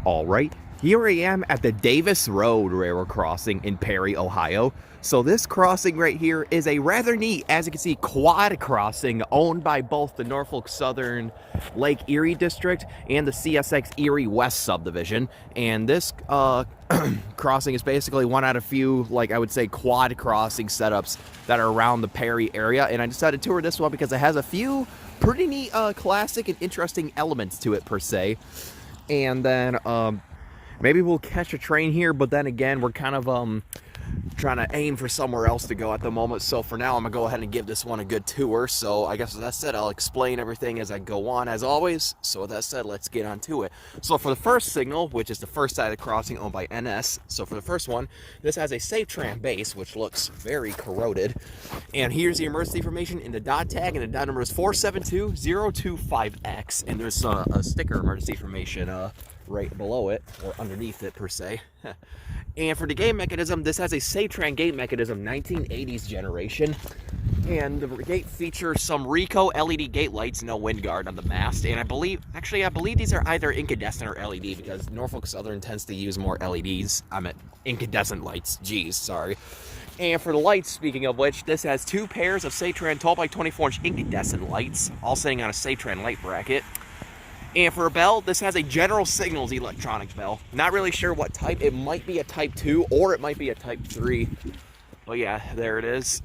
All right, here I am at the Davis Road Railroad crossing in Perry, Ohio. So this crossing right here is a rather neat, as you can see, quad crossing owned by both the Norfolk Southern Lake Erie District and the CSX Erie West subdivision. And this crossing is basically one out of few, like I would say, quad crossing setups that are around the Perry area. And I decided to tour this one because it has a few pretty neat classic and interesting elements to it per se. And then maybe we'll catch a train here, but then again, we're kind of trying to aim for somewhere else to go at the moment. So for now, I'm gonna go ahead and give this one a good tour. So I guess with that said, I'll explain everything as I go on, as always. So with that said, let's get on to it. So for the first signal, which is the first side of the crossing owned by NS, so for the first one, this has a Safetran base, which looks very corroded. And here's the emergency information in the dot tag, and the dot number is 472025X, and there's a sticker emergency information right below it, or underneath it per se. And for the gate mechanism, this has a Safetran gate mechanism, 1980s generation. And the gate features some Ricoh LED gate lights, no wind guard on the mast. And I believe these are either incandescent or LED, because Norfolk Southern tends to use more LEDs. I meant incandescent lights, geez, sorry. And for the lights, speaking of which, this has two pairs of Safetran 12x24-inch incandescent lights, all sitting on a Safetran light bracket. And for a bell, this has a General Signals electronic bell. Not really sure what type. It might be a Type 2 or it might be a Type 3. But yeah, there it is.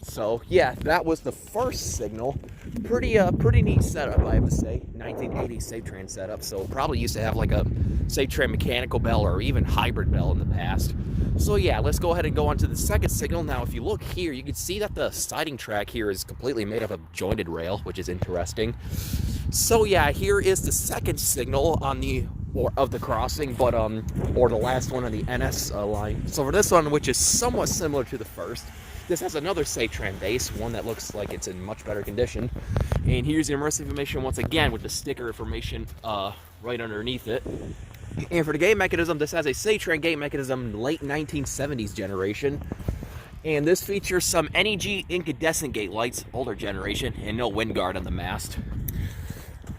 So yeah, that was the first signal. Pretty neat setup, I have to say. 1980 Safetran setup. So probably used to have like a Safetran mechanical bell or even hybrid bell in the past. So yeah, let's go ahead and go on to the second signal. Now, if you look here, you can see that the siding track here is completely made up of jointed rail, which is interesting. So yeah, here is the second signal on of the crossing, but or the last one on the NS line. So for this one, which is somewhat similar to the first, this has another Safetran base, one that looks like it's in much better condition. And here's the emergency information once again with the sticker information right underneath it. And for the gate mechanism, this has a Safetran gate mechanism, late 1970s generation. And this features some NEG incandescent gate lights, older generation, and no wind guard on the mast.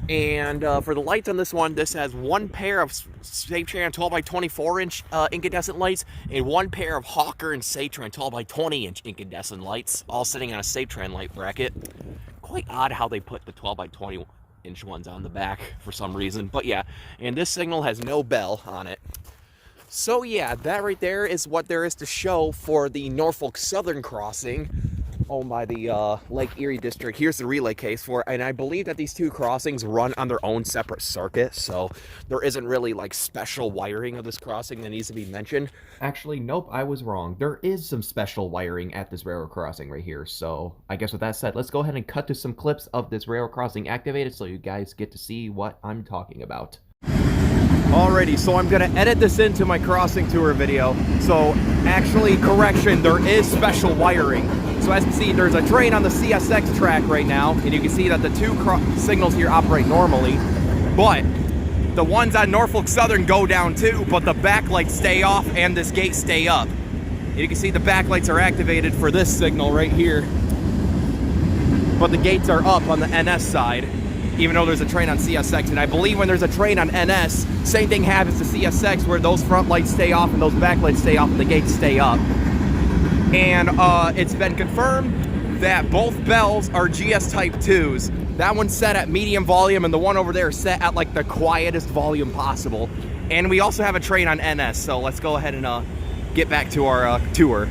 And for the lights on this one, this has one pair of Safetran 12x24-inch incandescent lights and one pair of Hawker and Safetran 12x20-inch incandescent lights, all sitting on a Safetran light bracket. Quite odd how they put the 12x20-inch ones on the back for some reason, but yeah. And this signal has no bell on it. So yeah, that right there is what there is to show for the Norfolk Southern crossing owned by the Lake Erie District. Here's the relay case for it, and I believe that these two crossings run on their own separate circuit, so there isn't really like special wiring of this crossing that needs to be mentioned. Actually, nope, I was wrong. There is some special wiring at this railroad crossing right here, so I guess with that said, let's go ahead and cut to some clips of this railroad crossing activated so you guys get to see what I'm talking about. Alrighty, so I'm gonna edit this into my crossing tour video. So actually, correction, there is special wiring. So as you can see, there's a train on the CSX track right now, and you can see that the two signals here operate normally, but the ones on Norfolk Southern go down too, but the backlights stay off and this gate stay up. And you can see the backlights are activated for this signal right here, but the gates are up on the NS side, even though there's a train on CSX. And I believe when there's a train on NS, same thing happens to CSX, where those front lights stay off and those back lights stay off and the gates stay up. And it's been confirmed that both bells are GS Type 2s. That one's set at medium volume, and the one over there is set at like the quietest volume possible. And we also have a train on NS, so let's go ahead and get back to our tour.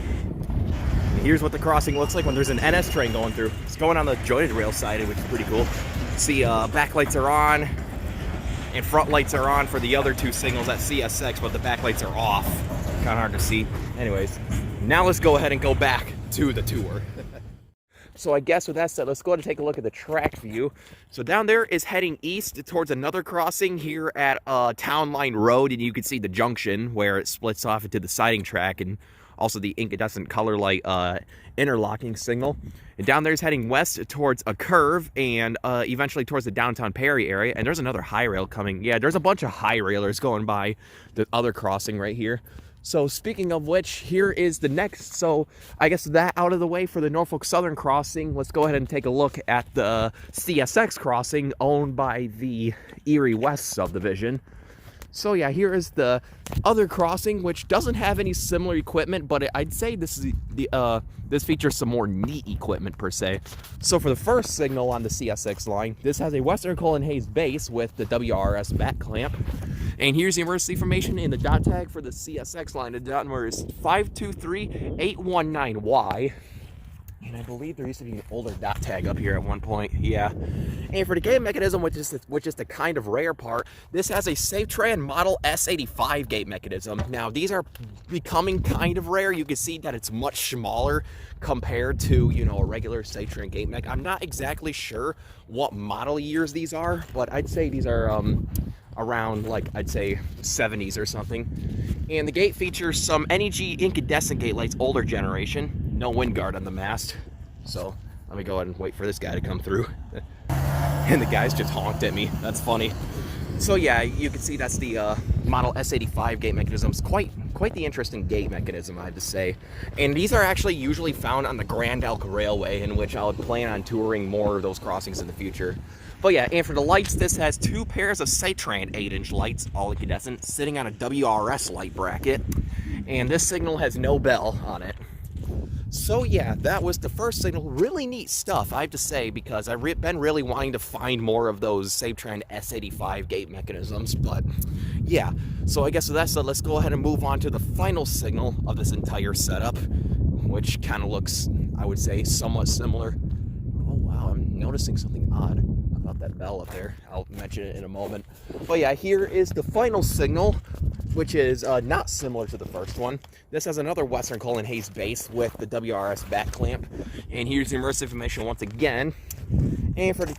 Here's what the crossing looks like when there's an NS train going through. It's going on the jointed rail side, which is pretty cool. See, back lights are on, and front lights are on for the other two signals at CSX, but the back lights are off. Kind of hard to see. Anyways, now let's go ahead and go back to the tour. So I guess with that said, let's go ahead and take a look at the track view. So down there is heading east towards another crossing here at Town Line Road, and you can see the junction where it splits off into the siding track and also the incandescent color light interlocking signal. And down there is heading west towards a curve and eventually towards the downtown Perry area. And there's another high rail coming. Yeah, there's a bunch of high railers going by the other crossing right here. So speaking of which, here is the next. So I guess that out of the way for the Norfolk Southern crossing, let's go ahead and take a look at the CSX crossing owned by the Erie West subdivision. So yeah, here is the other crossing, which doesn't have any similar equipment, but I'd say this is this features some more neat equipment per se. So for the first signal on the CSX line, this has a Western Cullen Hayes base with the WRS back clamp. And here's the emergency information in the dot tag for the CSX line. The dot number is 523819Y. And I believe there used to be an older dot tag up here at one point, yeah. And for the gate mechanism, which is the kind of rare part, this has a Safetran Model S-85 gate mechanism. Now, these are becoming kind of rare. You can see that it's much smaller compared to, you know, a regular Safetran gate mech. I'm not exactly sure what model years these are, but I'd say these are around, like, I'd say 70s or something. And the gate features some NEG incandescent gate lights, older generation. No wind guard on the mast. So let me go ahead and wait for this guy to come through. And the guy's just honked at me. That's funny. So yeah, you can see that's the Model S-85 gate mechanism. It's quite the interesting gate mechanism, I have to say. And these are actually usually found on the Grand Elk Railway, in which I would plan on touring more of those crossings in the future. But yeah, and for the lights, this has two pairs of Safetran 8-inch lights, all incandescent, sitting on a WRS light bracket. And this signal has no bell on it. So yeah, that was the first signal. Really neat stuff, I have to say, because I've been really wanting to find more of those Safetran S-85 gate mechanisms. But yeah, so I guess with that said, let's go ahead and move on to the final signal of this entire setup, which kind of looks, I would say, somewhat similar. Oh wow, I'm noticing something odd about that bell up there. I'll mention it in a moment. But yeah, here is the final signal, which is not similar to the first one. This has another Western Cullen Hayes base with the WRS back clamp. And here's the immersive information once again. And for the...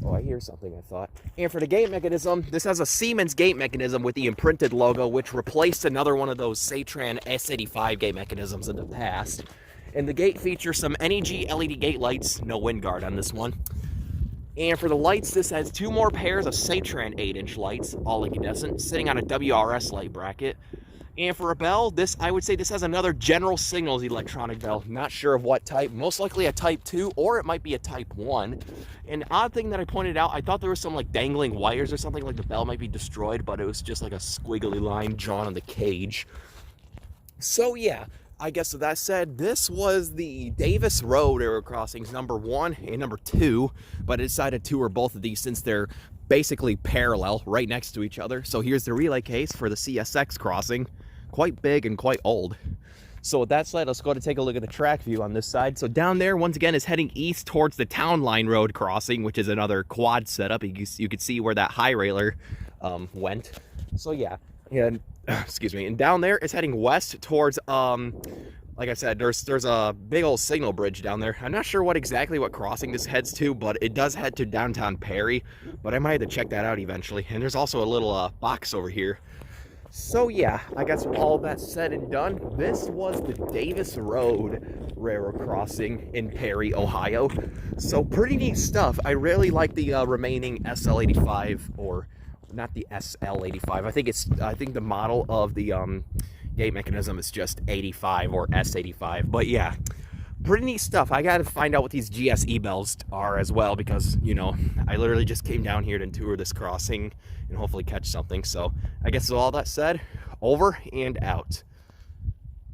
Oh, I hear something, I thought. And for the gate mechanism, this has a Siemens gate mechanism with the imprinted logo, which replaced another one of those Safetran S-85 gate mechanisms in the past. And the gate features some NEG LED gate lights, no wind guard on this one. And for the lights, this has two more pairs of Safetran 8-inch lights, all incandescent, sitting on a WRS light bracket. And for a bell, I would say this has another General Signals electronic bell. Not sure of what type, most likely a Type 2, or it might be a Type 1. An odd thing that I pointed out, I thought there was some like dangling wires or something, like the bell might be destroyed, but it was just like a squiggly line drawn on the cage. So yeah, I guess with that said, this was the Davis Road Railroad Crossings number 1 and number 2, but I decided to tour both of these since they're basically parallel, right next to each other. So here's the relay case for the CSX crossing. Quite big and quite old. So with that said, let's go ahead and take a look at the track view on this side. So down there, once again, is heading east towards the Town Line Road crossing, which is another quad setup. You could see where that high railer went. So yeah, and excuse me, and down there is heading west towards like I said, there's a big old signal bridge down there. I'm not sure what crossing this heads to, but it does head to downtown Perry, but I might have to check that out eventually. And there's also a little box over here. So yeah, I guess with all that said and done, this was the Davis Road Railroad Crossing in Perry, Ohio. So pretty neat stuff. I really like the remaining SL85, or not the SL85. I think the model of the gate mechanism is just 85 or S85. But yeah, pretty neat stuff. I gotta find out what these GSE bells are as well, because, you know, I literally just came down here to tour this crossing and hopefully catch something. So I guess with all that said, over and out.